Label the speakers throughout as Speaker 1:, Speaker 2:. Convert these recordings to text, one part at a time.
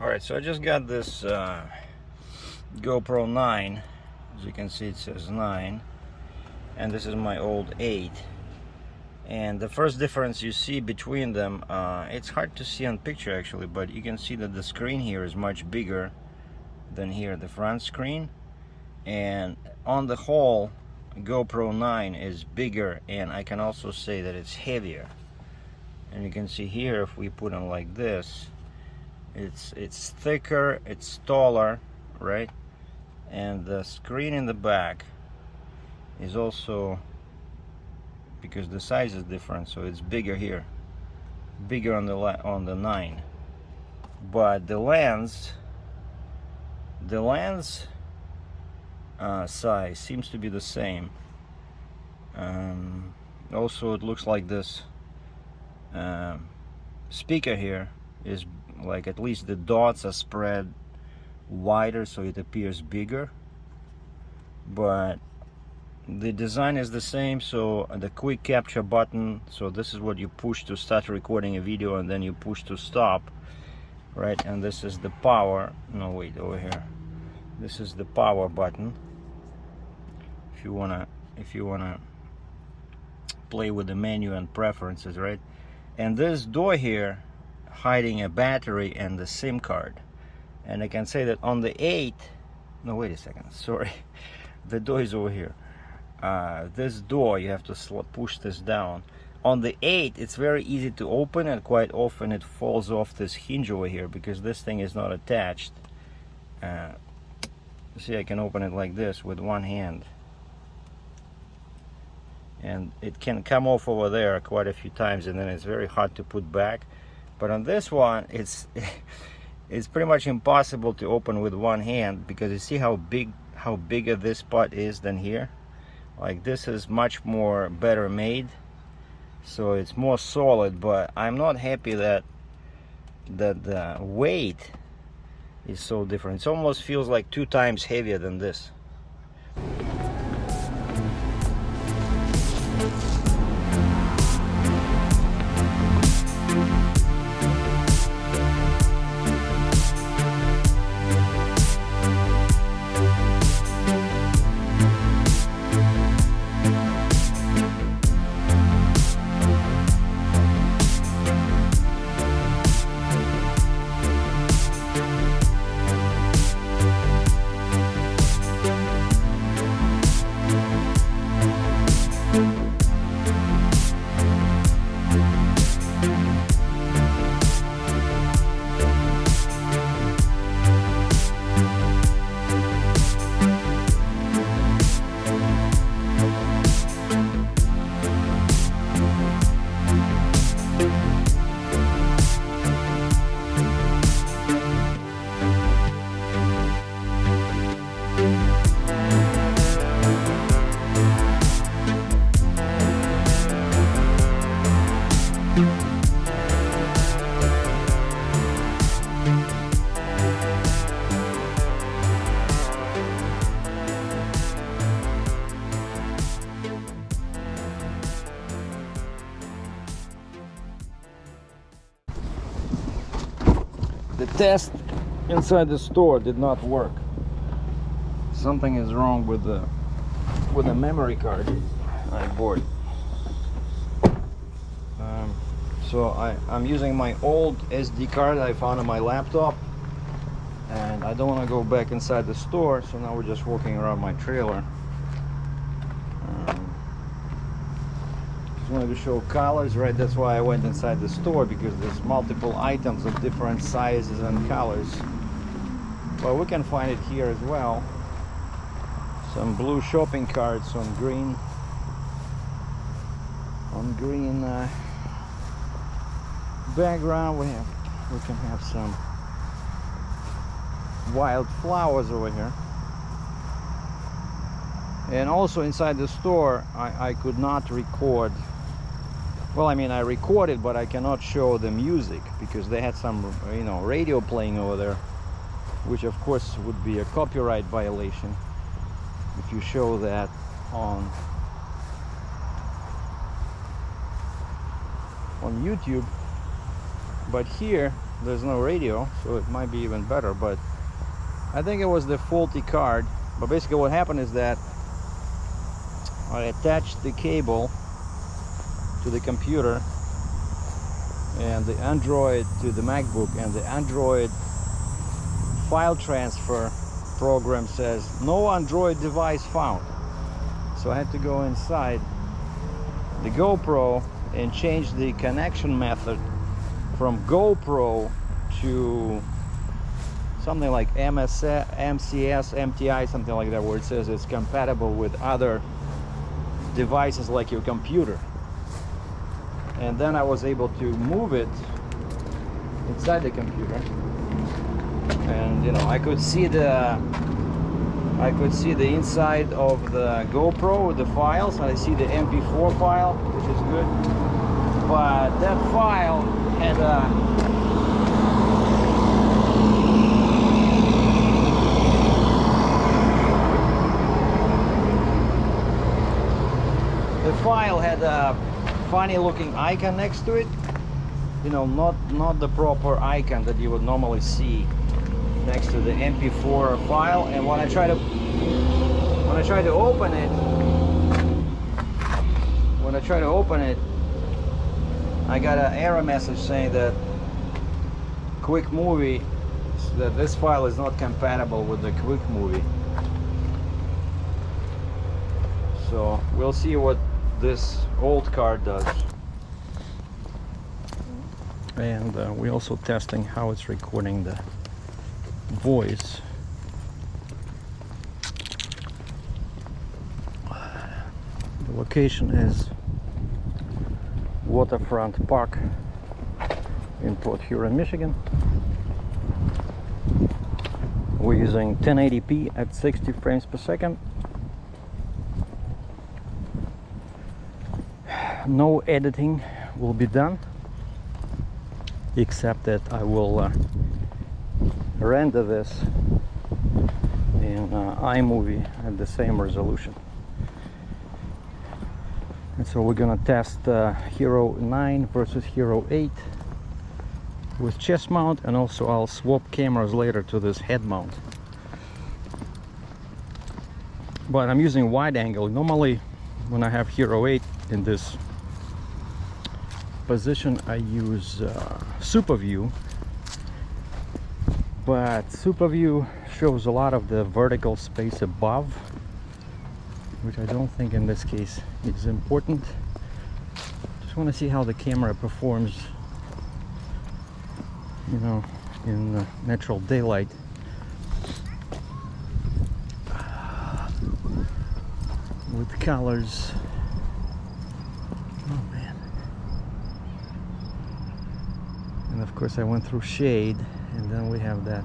Speaker 1: Alright, so I just got this GoPro 9. As you can see, it says 9, and this is my old 8. And the first difference you see between them, it's hard to see on picture actually, but you can see that the screen here is much bigger than here, the front screen. And on the whole, GoPro 9 is bigger, and I can also say that it's heavier. And you can see here, if we put them like this, it's thicker, it's taller, right? And the screen in the back is also, because the size is different, so it's bigger here, bigger on the 9. But the lens size seems to be the same. Also, it looks like this speaker here is like, at least the dots are spread wider, so it appears bigger. But the design is the same. So the quick capture button, so this is what you push to start recording a video, and then you push to stop, right? And this is the power, no wait, over here, this is the power button if you wanna play with the menu and preferences, right? And this door here hiding a battery and the SIM card. And I can say that on the 8, no wait a second, sorry, the door is over here. This door, you have to push this down. On the 8, it's very easy to open, and quite often it falls off this hinge over here because this thing is not attached. See, I can open it like this with one hand, and it can come off over there quite a few times, and then it's very hard to put back. But on this one, it's pretty much impossible to open with one hand, because you see how bigger this spot is than here. Like, this is much more better made, so it's more solid. But I'm not happy that the weight is so different. It almost feels like 2 times heavier than this. The test inside the store did not work. Something is wrong with the memory card I bought. So I'm using my old SD card I found on my laptop, and I don't want to go back inside the store, so now we're just walking around my trailer. Just wanted to show colors, right? That's why I went inside the store, because there's multiple items of different sizes and colors. Well, we can find it here as well. Some blue shopping carts on green background. We can have some wild flowers over here. And also inside the store, I could not record. Well, I mean, I recorded, but I cannot show the music because they had some, radio playing over there, which of course would be a copyright violation if you show that on YouTube. But here there's no radio, so it might be even better, but I think it was the faulty card. But basically what happened is that I attached the cable to the computer and the Android to the MacBook, and the Android file transfer program says no Android device found. So I had to go inside the GoPro and change the connection method from GoPro to something like MCS, MTI, something like that, where it says it's compatible with other devices like your computer. And then I was able to move it inside the computer, and you know, I could see the inside of the GoPro with the files. I see the MP4 file, which is good, but that file had a funny looking icon next to it, you know, not the proper icon that you would normally see next to the MP4 file. And when I try to open it, I got an error message saying that Quick Movie, that this file is not compatible with the Quick Movie. So we'll see what this old card does. And we're also testing how it's recording the voice. The location is Waterfront Park in Port Huron, Michigan. We're using 1080p at 60 frames per second. No editing will be done, except that I will render this in iMovie at the same resolution. And so we're gonna test Hero 9 versus Hero 8 with chest mount, and also I'll swap cameras later to this head mount. But I'm using wide angle. Normally when I have Hero 8 in this position, I use Super View, but Super View shows a lot of the vertical space above, which I don't think in this case is important. Just want to see how the camera performs, you know, in natural daylight. With colors. Oh man. And of course I went through shade, and then we have that.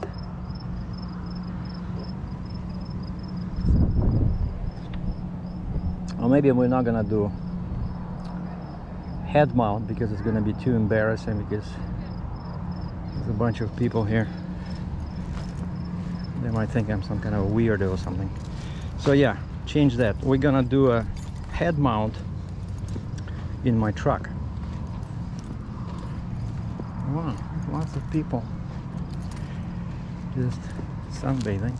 Speaker 1: Or maybe we're not gonna do head mount because it's gonna be too embarrassing, because there's a bunch of people here. They might think I'm some kind of a weirdo or something. So yeah, change that. We're gonna do a head mount in my truck. Wow, lots of people just sunbathing.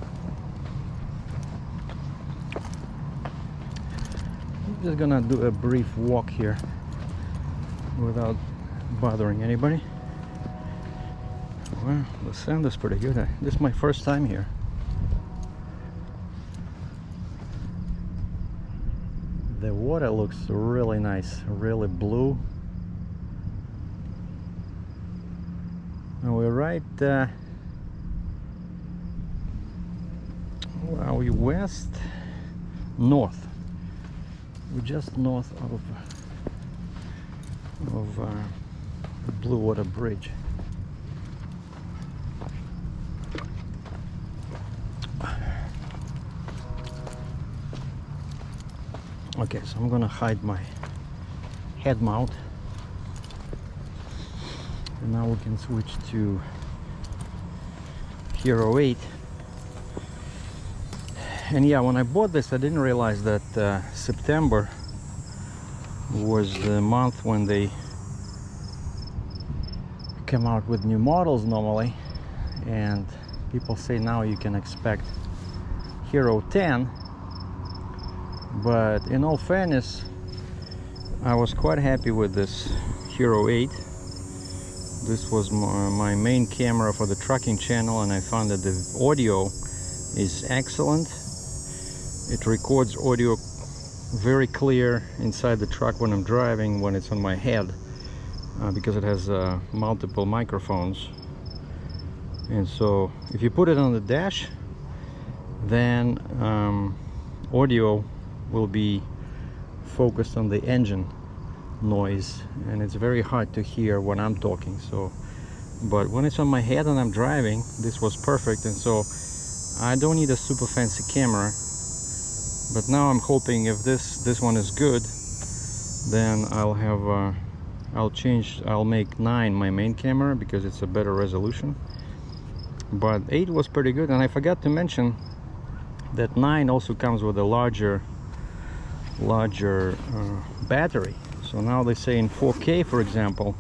Speaker 1: I'm just gonna do a brief walk here without bothering anybody. Well, the sound is pretty good. This is my first time here. The water looks really nice, really blue. And we're right, are we west? North. We're just north of the Blue Water Bridge. Okay, so I'm gonna hide my head mount, and now we can switch to Hero 8. And yeah, when I bought this, I didn't realize that September was the month when they come out with new models normally, and people say now you can expect Hero 10, but in all fairness, I was quite happy with this Hero 8. This was my main camera for the trucking channel, and I found that the audio is excellent. It records audio very clear inside the truck when I'm driving, when it's on my head, because it has multiple microphones. And so if you put it on the dash, then audio will be focused on the engine noise, and it's very hard to hear when I'm talking. So but when it's on my head and I'm driving, this was perfect. And so I don't need a super fancy camera, but now I'm hoping if this one is good, then I'll have I'll make 9 my main camera, because it's a better resolution. But 8 was pretty good. And I forgot to mention that 9 also comes with a larger battery. So now they say in 4K, for example,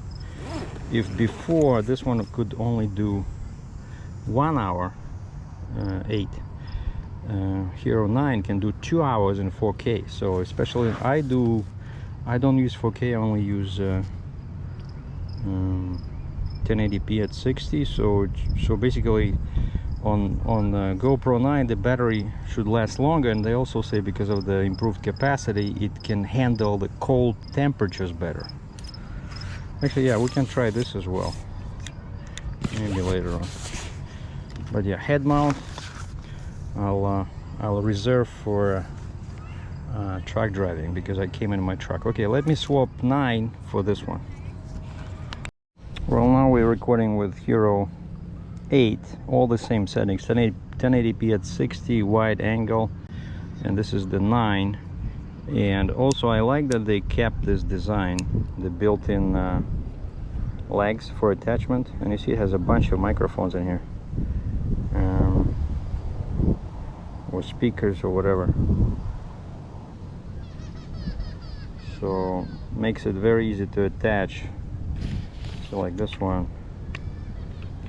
Speaker 1: if before this one could only do 1 hour, 8, Hero 9 can do 2 hours in 4K. So especially I don't use 4K, I only use 1080p at 60. So basically on GoPro 9 the battery should last longer, and they also say because of the improved capacity it can handle the cold temperatures better. Actually, yeah, we can try this as well, maybe later on. But yeah, head mount I'll reserve for truck driving, because I came in my truck. Okay, let me swap 9 for this one. Well, now we're recording with Hero 8, all the same settings, 1080p at 60, wide angle, and this is the 9. And also I like that they kept this design, the built-in legs for attachment, and you see it has a bunch of microphones in here, or speakers or whatever, so makes it very easy to attach. So like this one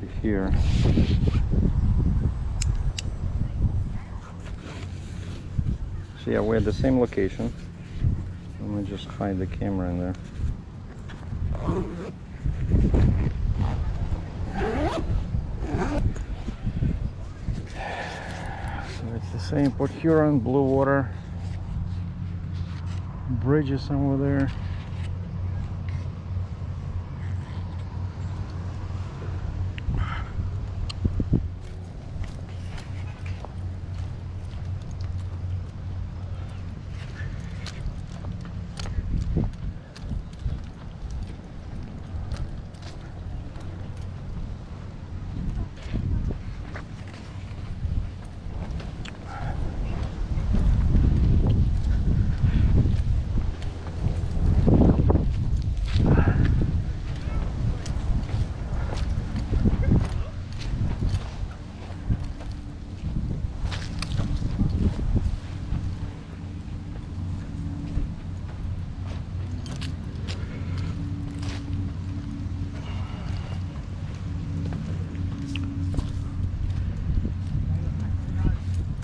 Speaker 1: to here. So yeah, we're at the same location. Let me just hide the camera in there. So it's the same Port Huron, Blue Water. Bridge is somewhere there.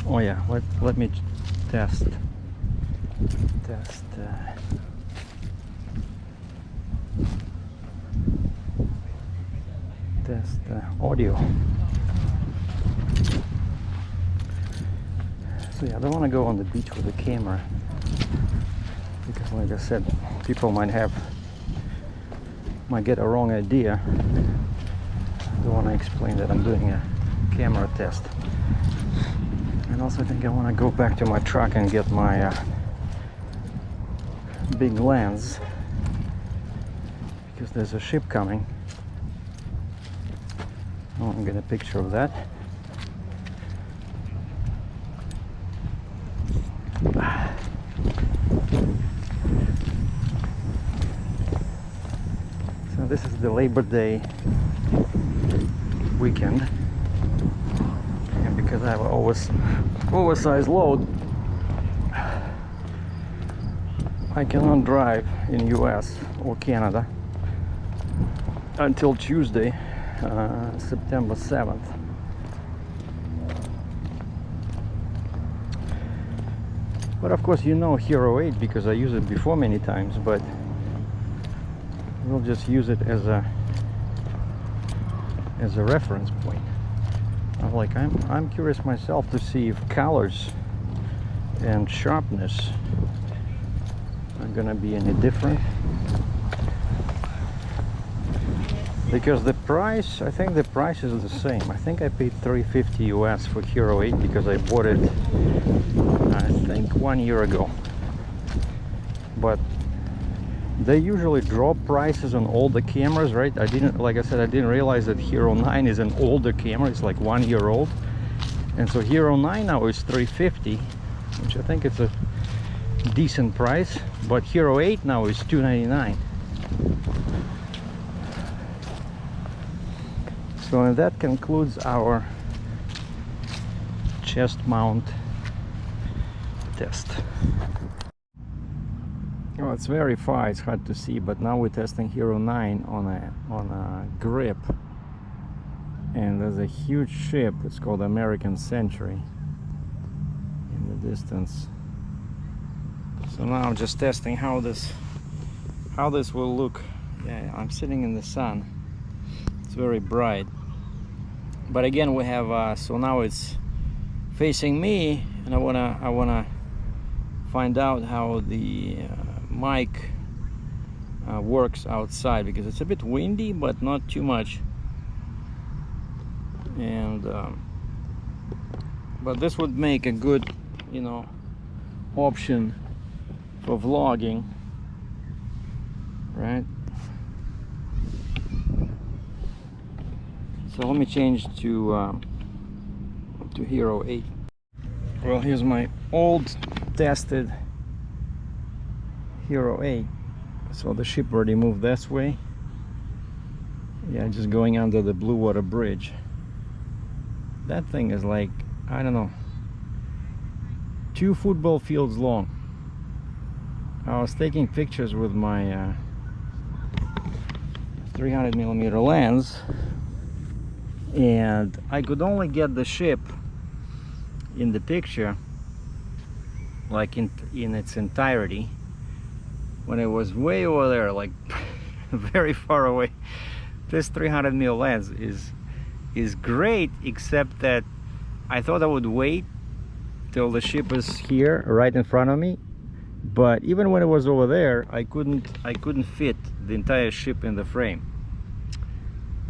Speaker 1: Oh yeah, let me test audio. So yeah, I don't want to go on the beach with the camera, because like I said, people might get a wrong idea. I don't want to explain that I'm doing a camera test. And also I think I want to go back to my truck and get my big lens, because there's a ship coming. I want to get a picture of that. So this is the Labor Day weekend, and because I have an oversized load, I cannot drive in US or Canada. until Tuesday, September 7th. But of course, you know Hero 8 because I used it before many times, but we'll just use it as a reference point. I'm curious myself to see if colors and sharpness are gonna be any different, because the price, I think the price is the same. I think I paid $350 US for Hero 8 because I bought it I think 1 year ago. But they usually drop prices on all the cameras, right? Like I said, I didn't realize that Hero 9 is an older camera. It's like 1 year old. And so Hero 9 now is $350, which I think it's a decent price. But Hero 8 now is $299. So and that concludes our chest mount test. Well, it's very far, it's hard to see, but now we're testing Hero 9 on a grip, and there's a huge ship. It's called American Century in the distance. So now I'm just testing how this will look. Yeah, I'm sitting in the sun. It's very bright. But again, we have so now it's facing me, and I wanna find out how the mic works outside, because it's a bit windy but not too much, and but this would make a good, you know, option for vlogging, right? So let me change to Hero 8. Well, here's my old tested Hero 8. So the ship already moved this way. Yeah, just going under the Blue Water Bridge. That thing is like, I don't know, 2 football fields long. I was taking pictures with my 300mm lens, and I could only get the ship in the picture like in its entirety when it was way over there, like very far away. This 300mm lens is great, except that I thought I would wait till the ship is here right in front of me, but even when it was over there, I couldn't fit the entire ship in the frame,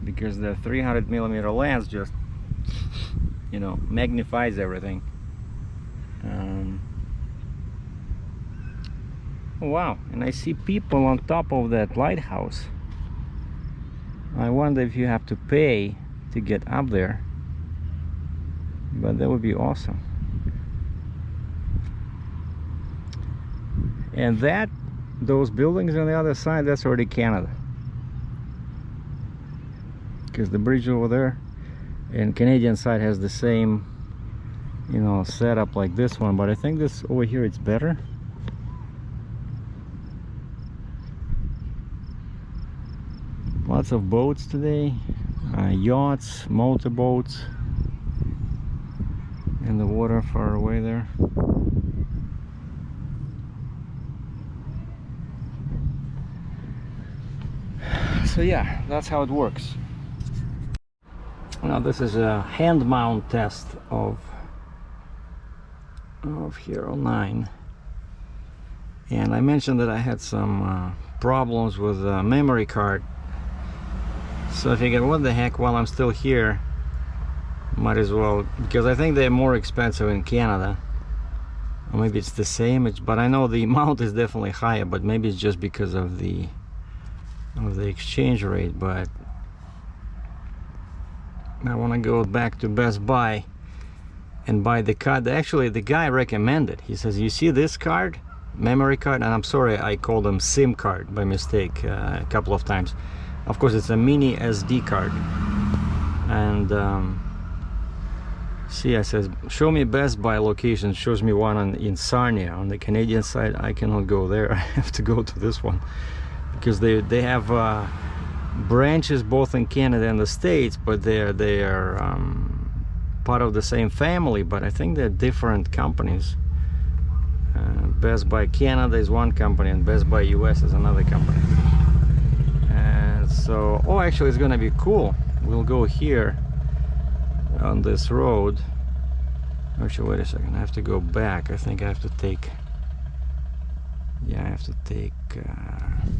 Speaker 1: because the 300mm lens just, you know, magnifies everything. Wow, and I see people on top of that lighthouse. I wonder if you have to pay to get up there, but that would be awesome. And those buildings on the other side, that's already Canada, because the bridge over there and Canadian side has the same, you know, setup like this one, but I think this over here it's better. Lots of boats today, yachts, motorboats in the water far away there. So yeah, that's how it works. Now this is a hand mount test of Hero 9, and I mentioned that I had some problems with the memory card. So I figured, what the heck, while I'm still here, might as well, because I think they're more expensive in Canada, or maybe it's the same, but I know the amount is definitely higher, but maybe it's just because of the exchange rate. But I want to go back to Best Buy and buy the card. Actually, the guy recommended, he says, you see this card, memory card, and I'm sorry, I called them SIM card by mistake a couple of times. Of course, it's a mini SD card. And see, I says, show me Best Buy location. Shows me one in Sarnia. On the Canadian side, I cannot go there. I have to go to this one, because they have branches both in Canada and the States, but they are part of the same family, but I think they're different companies. Best Buy Canada is one company and Best Buy US is another company. And so, oh, actually it's gonna be cool. We'll go here on this road. Actually, wait a second, I have to go back. I think I have to take, yeah, I have to take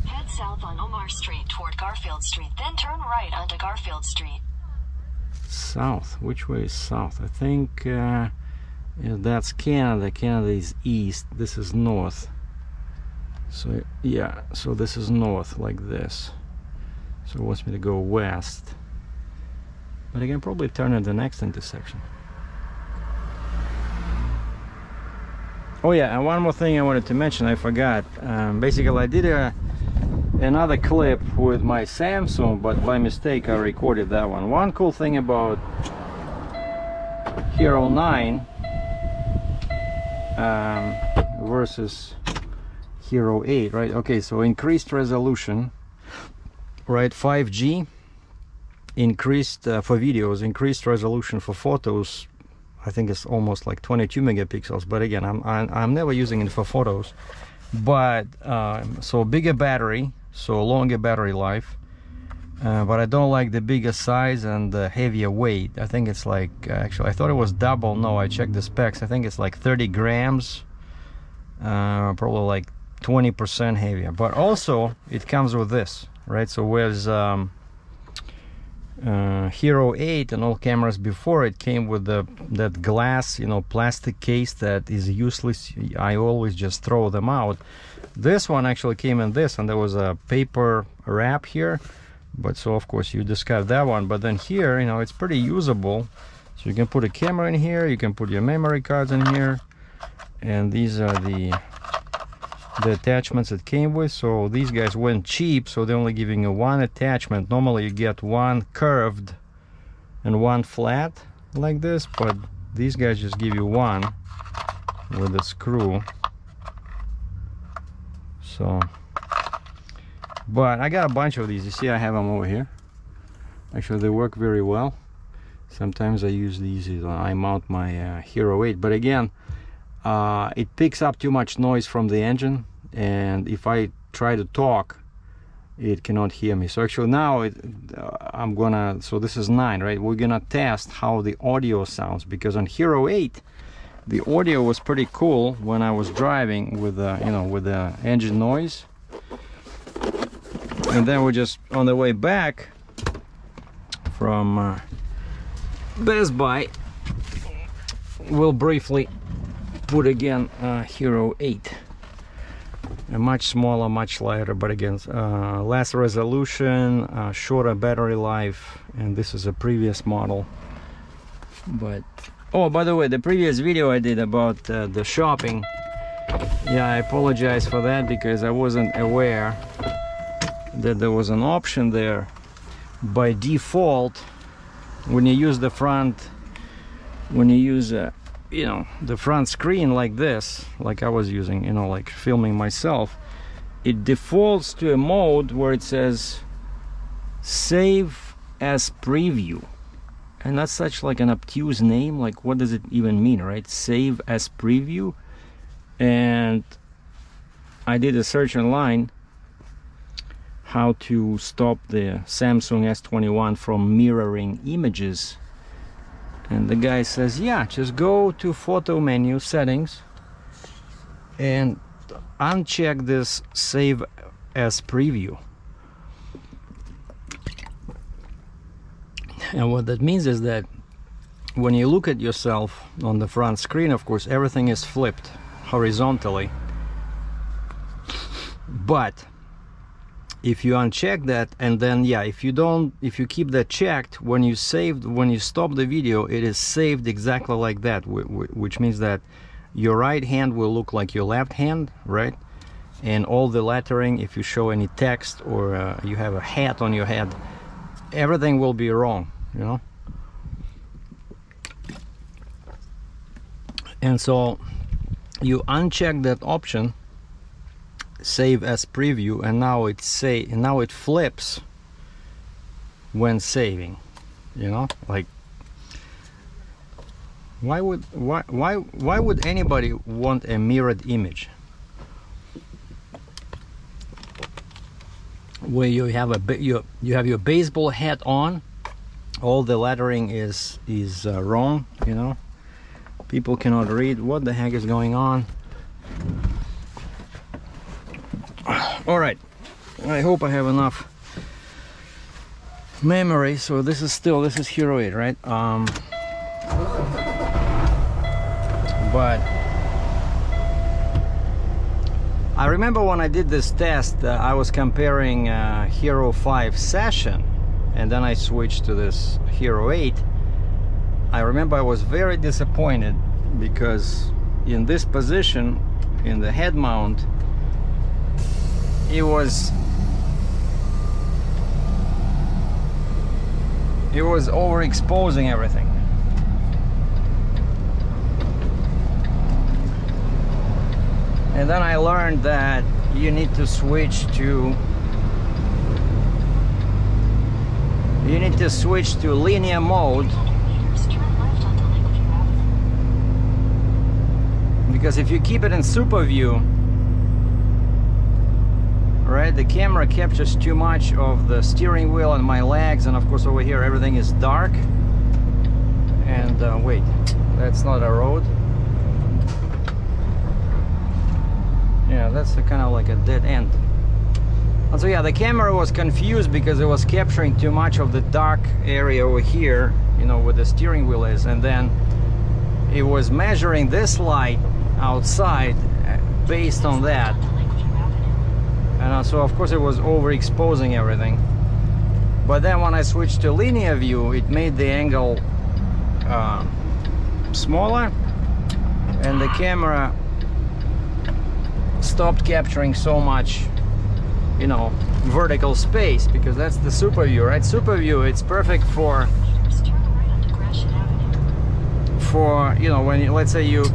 Speaker 2: head south on Omar Street toward Garfield Street, then turn right onto Garfield Street.
Speaker 1: South. Which way is south? I think yeah, that's Canada. Canada is east. This is north. So yeah, so this is north, like this. So it wants me to go west, but I can probably turn at the next intersection. Oh yeah, and one more thing I wanted to mention, I forgot. Basically I did another clip with my Samsung, but by mistake I recorded that one. One cool thing about Hero 9 versus Hero 8, right? Okay, so increased resolution, right? 5G, increased for videos, increased resolution for photos. I think it's almost like 22 megapixels, but again, I'm never using it for photos. But so bigger battery, so longer battery life, but I don't like the bigger size and the heavier weight. I think it's like, actually I thought it was double. No, I checked the specs. I think it's like 30 grams, probably like 20% heavier. But also it comes with this, right? So whereas Hero 8 and all cameras before it came with that glass, you know, plastic case that is useless. I always just throw them out. This one actually came in this, and there was a paper wrap here, but so of course you discard that one. But then here, you know, it's pretty usable. So you can put a camera in here, you can put your memory cards in here, and these are the attachments it came with. So these guys went cheap, so they're only giving you one attachment. Normally you get one curved and one flat like this, but these guys just give you one with a screw. So, but I got a bunch of these. You see I have them over here. Actually they work very well. Sometimes I use these, I mount my Hero 8, but again, it picks up too much noise from the engine, and if I try to talk, it cannot hear me. So actually now I'm gonna, so this is 9, right? We're gonna test how the audio sounds, because on Hero 8 the audio was pretty cool when I was driving with you know, with the engine noise. And then we're just on the way back from Best Buy, we'll briefly put again Hero 8, a much smaller, much lighter, but again less resolution, shorter battery life, and this is a previous model. But oh, by the way, the previous video I did about the shopping, yeah, I apologize for that, because I wasn't aware that there was an option there. By default, when you use the front, when you use you know, the front screen like this, like I was using, you know, like filming myself, it defaults to a mode where it says save as preview. And that's such like an obtuse name. Like, what does it even mean, right? Save as preview. And I did a search online how to stop the Samsung S21 from mirroring images, and the guy says, yeah, just go to photo menu settings and uncheck this save as preview. And what that means is that when you look at yourself on the front screen, of course everything is flipped horizontally, but if you uncheck that, and then yeah, if you keep that checked, when you stop the video, it is saved exactly like that, which means that your right hand will look like your left hand, right? And all the lettering, if you show any text or you have a hat on your head, everything will be wrong, you know. And so you uncheck that option, save as preview, and now it flips when saving, you know, like why would anybody want a mirrored image where you have you have your baseball hat on, all the lettering is wrong, you know, people cannot read what the heck is going on. All right, I hope I have enough memory. So this is Hero 8, right? But I remember when I did this test, I was comparing Hero 5 Session, and then I switched to this Hero 8. I remember I was very disappointed because in this position, in the head mount, it was overexposing everything. And then I learned that you need to switch to linear mode, because if you keep it in super view, right, the camera captures too much of the steering wheel and my legs, and of course over here everything is dark. And wait, that's not a road. Yeah, that's kind of like a dead end. And so yeah, the camera was confused because it was capturing too much of the dark area over here, you know, where the steering wheel is, and then it was measuring this light outside based on that. And so of course it was overexposing everything. But then when I switched to linear view, it made the angle smaller, and the camera stopped capturing so much, you know, vertical space, because that's the super view, right? Super view, it's perfect for you know, when let's say you're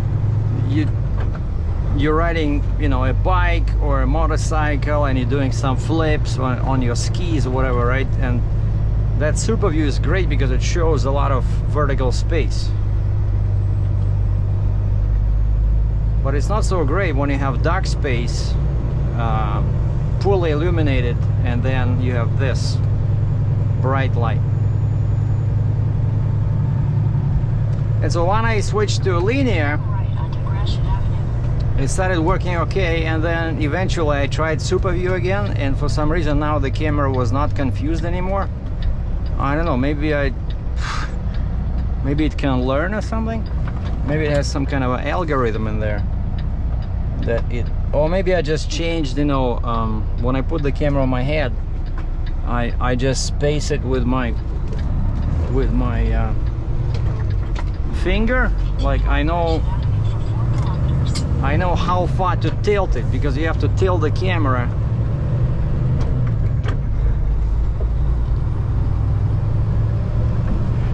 Speaker 1: riding, you know, a bike or a motorcycle and you're doing some flips on your skis or whatever, right? And that super view is great because it shows a lot of vertical space. But it's not so great when you have dark space, poorly illuminated, and then you have this bright light. And so when I switched to linear, it started working okay, and then eventually I tried super view again, and for some reason now the camera was not confused anymore. I don't know, maybe it can learn or something. Maybe it has some kind of an algorithm in there that or maybe I just changed, you know, when I put the camera on my head, I just space it with my finger, like I know how far to tilt it, because you have to tilt the camera.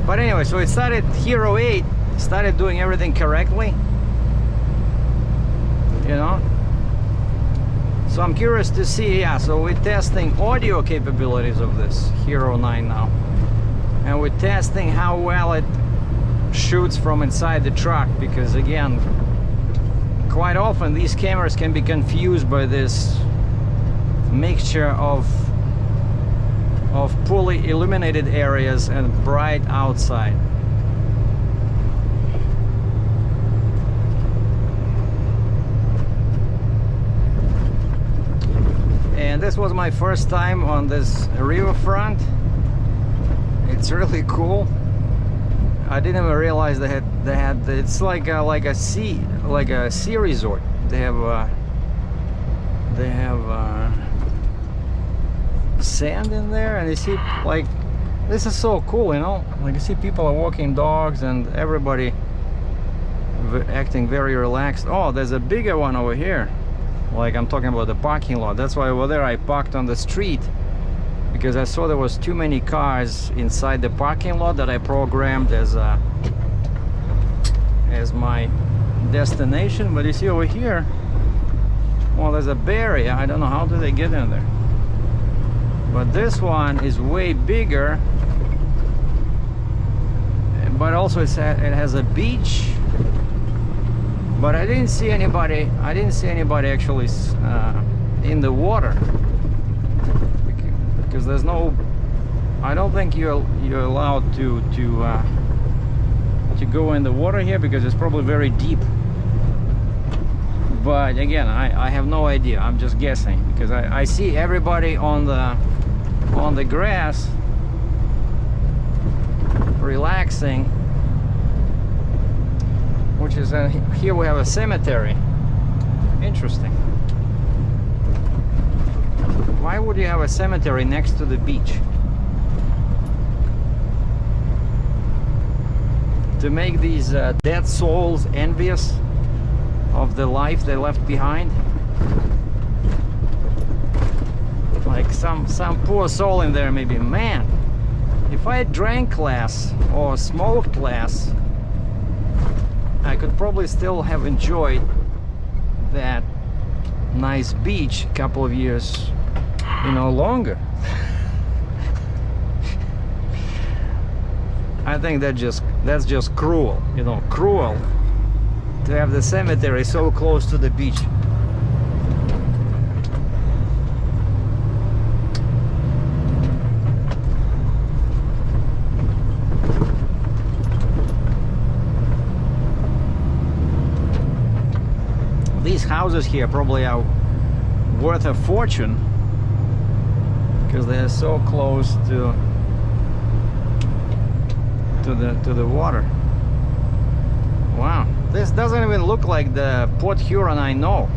Speaker 1: But anyway, so it started, Hero 8 started doing everything correctly, you know. So I'm curious to see, yeah, so we're testing audio capabilities of this Hero 9 now, and we're testing how well it shoots from inside the truck, because again, quite often these cameras can be confused by this mixture of poorly illuminated areas and bright outside. And this was my first time on this riverfront. It's really cool. I didn't even realize they had it's like a sea resort. They have sand in there, and you see, like, this is so cool, you know, like you see people are walking dogs and everybody acting very relaxed. Oh, there's a bigger one over here, like I'm talking about the parking lot. That's why over there I parked on the street, because I saw there was too many cars inside the parking lot that I programmed as my destination. But you see over here, well, there's a barrier. I don't know how do they get in there. but this one is way bigger, but also it has a beach, but I didn't see anybody actually in the water, because there's no, I don't think you're allowed to go in the water here, because it's probably very deep. But again, I have no idea. I'm just guessing, because I see everybody on the grass relaxing, which is here we have a cemetery. Interesting. Why would you have a cemetery next to the beach? To make these dead souls envious of the life they left behind, like some poor soul in there maybe. Man, if I had drank less or smoked less, I could probably still have enjoyed that nice beach a couple of years, longer. I think that's just cruel, cruel to have the cemetery so close to the beach. These houses here probably are worth a fortune, because they're so close to the water. Wow, this doesn't even look like the Port Huron I know.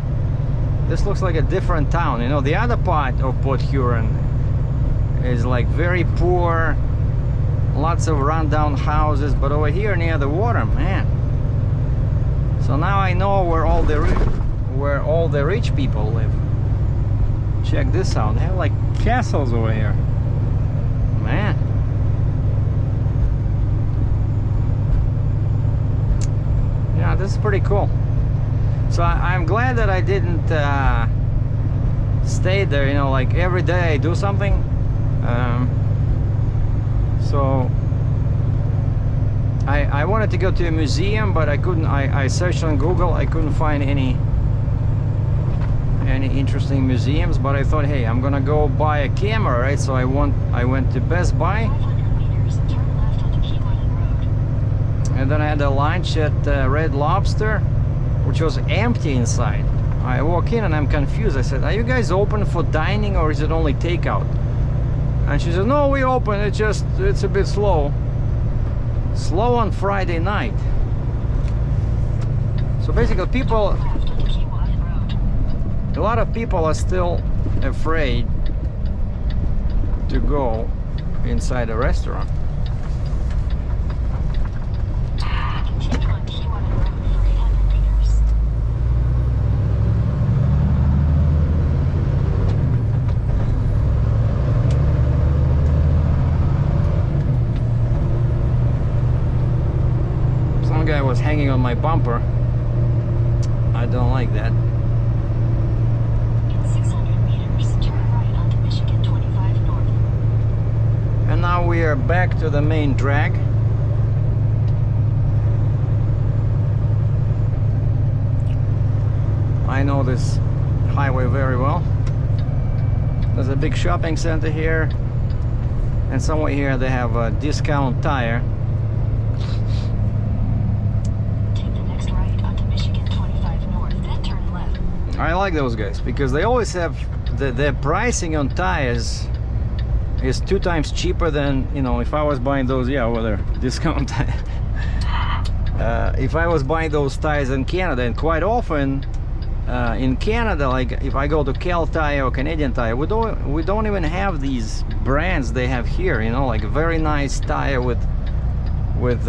Speaker 1: This looks like a different town. The other part of Port Huron is like very poor, lots of rundown houses, but over here near the water, man. So now I know where all the rich people live. Check this out. They have like castles over here, man. Yeah, this is pretty cool. So I'm glad that I didn't stay there, like every day I do something. So I wanted to go to a museum, but I couldn't. I searched on Google, I couldn't find any interesting museums, but I thought, hey, I'm gonna go buy a camera, right? So I went to Best Buy, and then I had a lunch at Red Lobster, which was empty inside. I walk in and I'm confused. I said, are you guys open for dining, or is it only takeout? And she said, no, we open, it's a bit slow on Friday night. So basically a lot of people are still afraid to go inside a restaurant. Some guy was hanging on my bumper. I don't like that. And now we are back to the main drag. I know this highway very well. There's a big shopping center here, and somewhere here they have a discount tire.
Speaker 2: Take the next right onto Michigan 25 North, then turn left.
Speaker 1: I like those guys because they always have their pricing on tires is 2 times cheaper than, if I was buying those, over there, discount tire. If I was buying those tires in Canada, and quite often in Canada, like if I go to Cal Tire or Canadian Tire, we don't even have these brands they have here, like a very nice tire with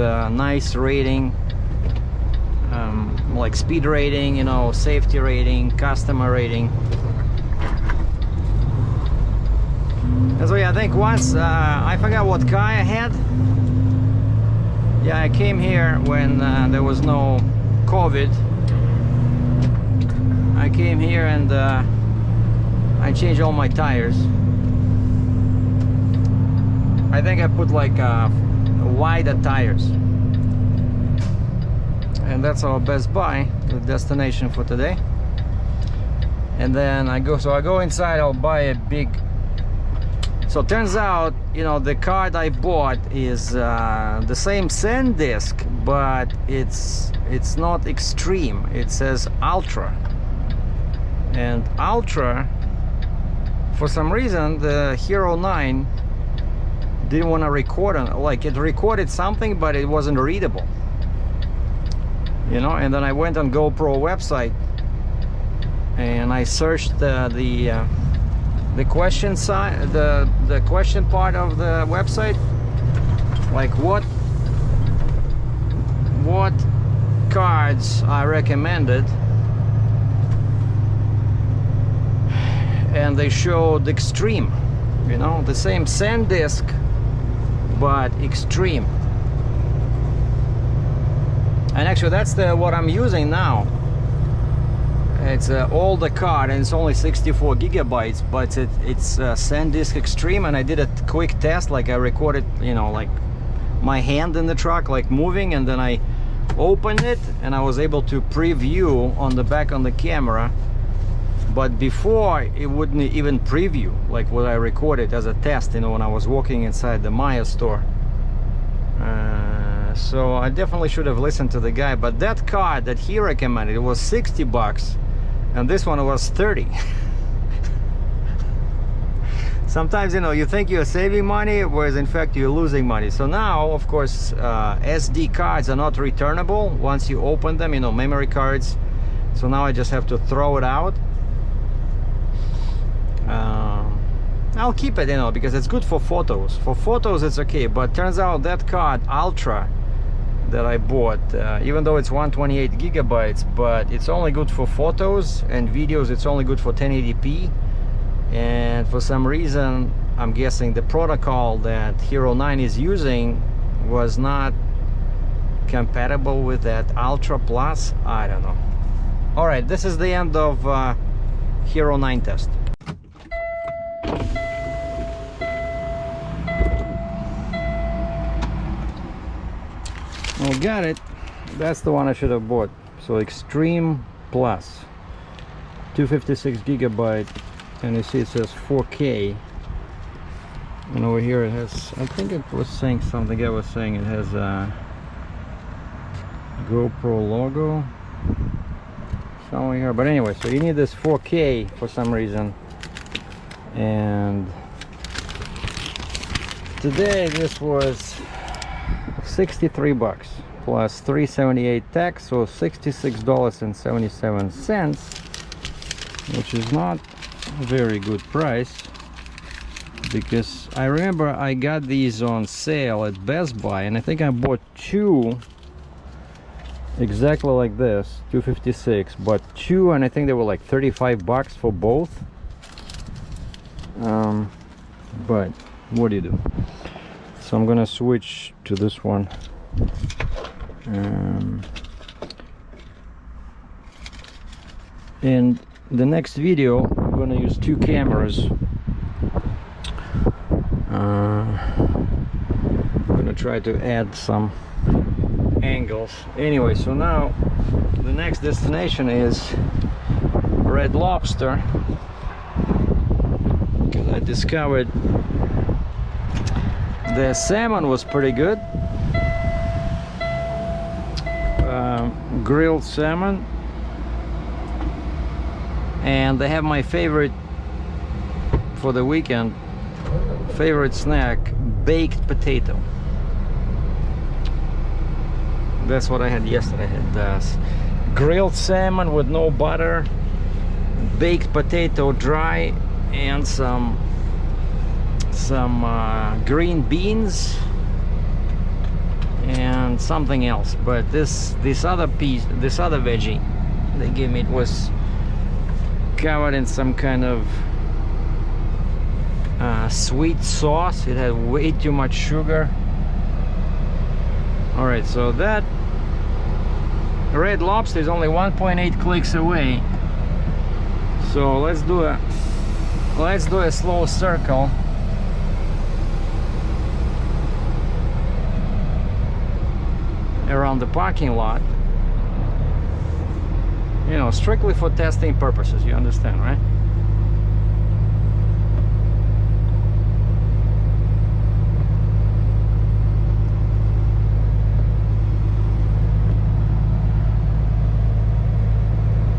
Speaker 1: nice rating, like speed rating, safety rating, customer rating. And so yeah, I think once I forgot what car I had. Yeah, I came here when there was no COVID. I came here and I changed all my tires. I think I put like wider tires. And that's our Best Buy, the destination for today. And then I go inside, I'll buy a big. So it turns out, you know, the card I bought is the same SanDisk, but it's not extreme. It says Ultra. And Ultra, for some reason, the Hero 9 didn't want to record it. Like, it recorded something, but it wasn't readable. You know, and then I went on GoPro website and I searched the question side, the question part of the website, like what cards are recommended, and they showed extreme, you know, the same SanDisk but extreme. And actually that's what I'm using now. It's an older card and it's only 64 gigabytes, but it's SanDisk Extreme. And I did a quick test, like I recorded, you know, like my hand in the truck, like moving, and then I opened it and I was able to preview on the back on the camera. But before, it wouldn't even preview like what I recorded as a test, you know, when I was walking inside the Maya store. So I definitely should have listened to the guy, but that card that he recommended, it was 60 bucks and this one was 30. Sometimes, you know, you think you're saving money, whereas in fact you're losing money. So now, of course, SD cards are not returnable once you open them, you know, memory cards. So now I just have to throw it out. I'll keep it, you know, because it's good for photos. For photos it's okay, but turns out that card Ultra that I bought, even though it's 128 gigabytes, but it's only good for photos and videos. It's only good for 1080p, and for some reason I'm guessing the protocol that Hero 9 is using was not compatible with that Ultra Plus. I don't know. All right, this is the end of Hero 9 test. Oh, got it. That's the one I should have bought. So Extreme Plus, 256 gigabyte, and you see it says 4K. And over here it has, I think it was saying something. I was saying it has a GoPro logo somewhere here. But anyway, so you need this 4K for some reason. And today this was 63 bucks plus 378 tax, so $66.77, which is not a very good price, because I remember I got these on sale at Best Buy, and I think I bought two exactly like this, 256, but two, and I think they were like 35 bucks for both. But what do you do? So I'm gonna switch to this one. In the next video I'm gonna use two cameras. I'm gonna try to add some angles. Anyway, so now the next destination is Red Lobster, because I discovered the salmon was pretty good. Grilled salmon, and they have my favorite for the weekend, favorite snack, baked potato. That's what I had yesterday. I had grilled salmon with no butter, baked potato dry, and some green beans and something else. But this other veggie they gave me, it was covered in some kind of sweet sauce. It had way too much sugar. All right, so that Red Lobster is only 1.8 clicks away. So let's do a slow circle. around the parking lot, you know, strictly for testing purposes, you understand, right?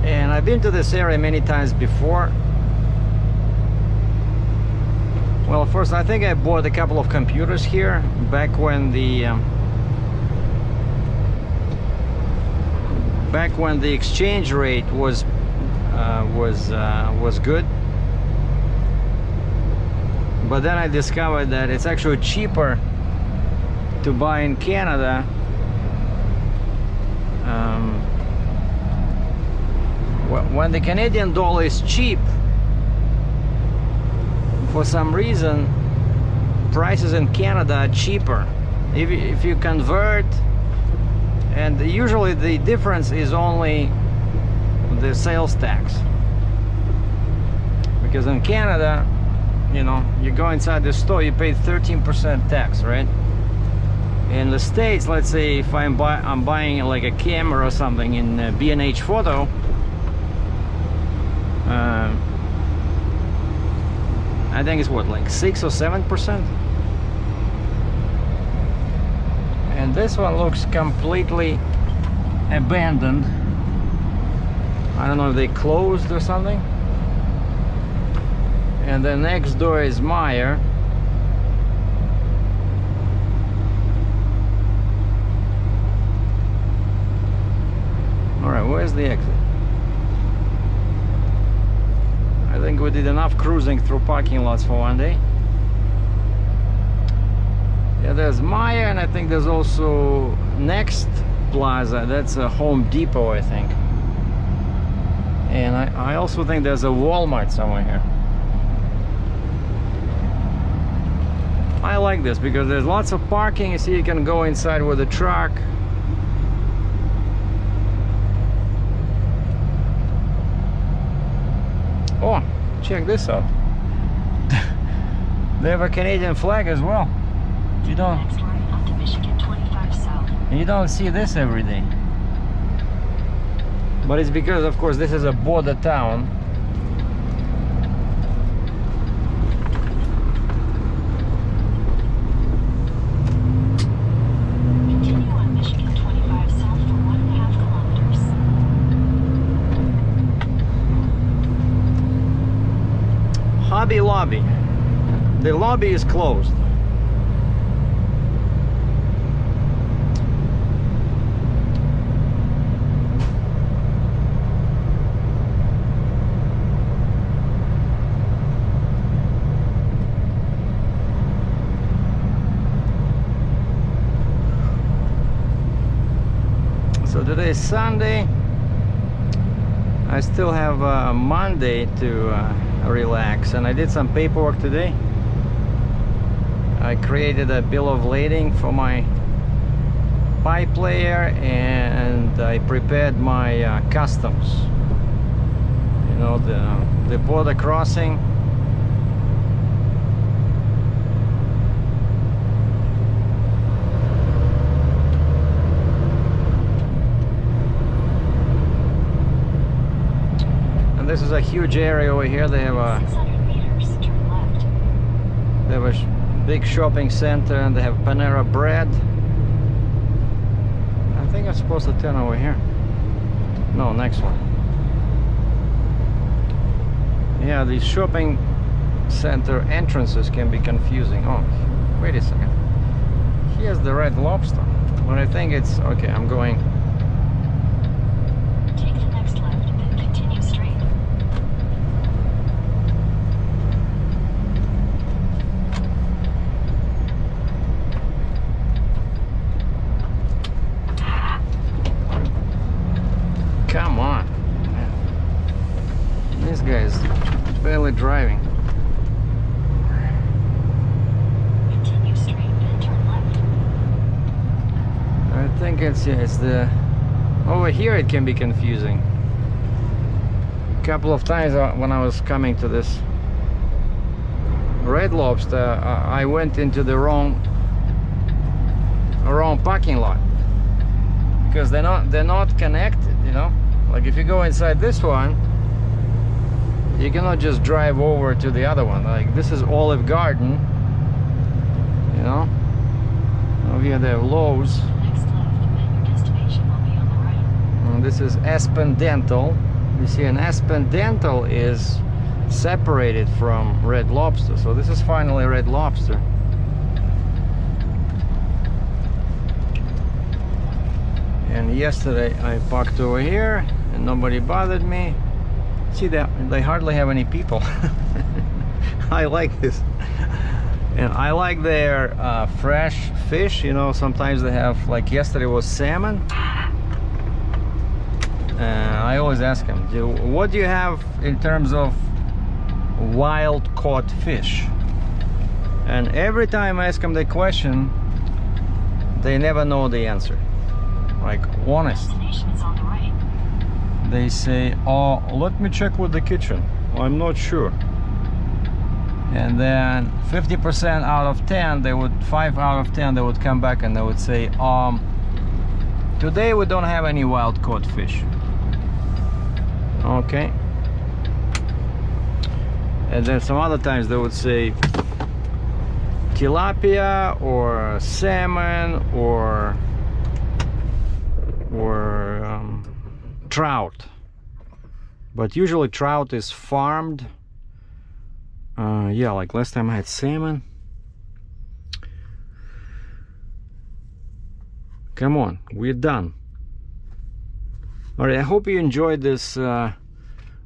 Speaker 1: And I've been to this area many times before. Well, first, I think I bought a couple of computers here back when the exchange rate was good. But then I discovered that it's actually cheaper to buy in Canada. When the Canadian dollar is cheap, for some reason prices in Canada are cheaper if you convert, and usually the difference is only the sales tax, because in Canada, you know, you go inside the store, you pay 13% tax, right? In the States, let's say if I'm buying like a camera or something in B&H Photo, I think it's what, like 6 or 7%. And this one looks completely abandoned. I don't know if they closed or something. And the next door is Meyer. Alright, where's the exit? I think we did enough cruising through parking lots for one day. Yeah, there's Meyer, and I think there's also next plaza. That's a Home Depot, I think. And I also think there's a Walmart somewhere here. I like this because there's lots of parking. You see, you can go inside with a truck. Oh, check this out. They have a Canadian flag as well. You don't.
Speaker 2: Next right onto Michigan 25 South.
Speaker 1: You don't see this every day. But it's because, of course, this is a border town.
Speaker 2: Continue on Michigan 25 South for 1.5 kilometers.
Speaker 1: Hobby Lobby. The lobby is closed. So today is Sunday. I still have Monday to relax, and I did some paperwork today. I created a bill of lading for my pipe layer, and I prepared my customs. You know, the border crossing. And this is a huge area over here. They have a
Speaker 2: 600 meters, turn left.
Speaker 1: They have a big shopping center, and they have Panera Bread. I think I'm supposed to turn over here. No, next one. Yeah, these shopping center entrances can be confusing. Oh, wait a second. Here's the Red Lobster. But I think it's okay. I'm going.
Speaker 2: Take the next left, then continue straight.
Speaker 1: Come on. This guy is barely driving.
Speaker 2: Continue straight, then turn left.
Speaker 1: I think it's the over here. It can be confusing. A couple of times when I was coming to this Red Lobster, I went into the wrong parking lot. because they're not connected, you know. Like if you go inside this one, you cannot just drive over to the other one. Like this is Olive Garden, you know. Over here they have Lowe's.
Speaker 2: Next left, and your destination will be on the right.
Speaker 1: And this is Aspen Dental. You see, an Aspen Dental is separated from Red Lobster. So this is finally Red Lobster. And yesterday I parked over here and nobody bothered me. See that they hardly have any people. I like this. And I like their fresh fish, you know. Sometimes they have, like yesterday was salmon. I always ask them, what do you have in terms of wild caught fish? And every time I ask them the question, they never know the answer. Like, honest.
Speaker 2: Destination is on the right.
Speaker 1: They say, oh, let me check with the kitchen, I'm not sure. And then 50% out of 10, they would, 5 out of 10, they would come back and they would say, today we don't have any wild caught fish. Okay. And then some other times they would say tilapia or salmon or trout. But usually trout is farmed. Yeah, like last time I had salmon. Come on, we're done. Alright, I hope you enjoyed this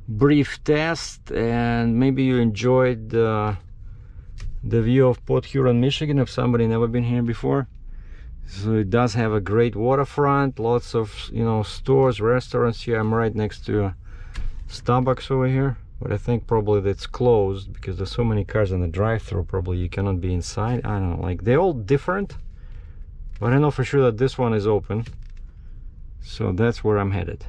Speaker 1: brief test, and maybe you enjoyed the view of Port Huron, Michigan, if somebody never been here before. So it does have a great waterfront, lots of, you know, stores, restaurants here. I'm right next to Starbucks over here, but I think probably that's closed because there's so many cars in the drive-thru. Probably you cannot be inside. I don't know, like they're all different, but I know for sure that this one is open, so that's where I'm headed.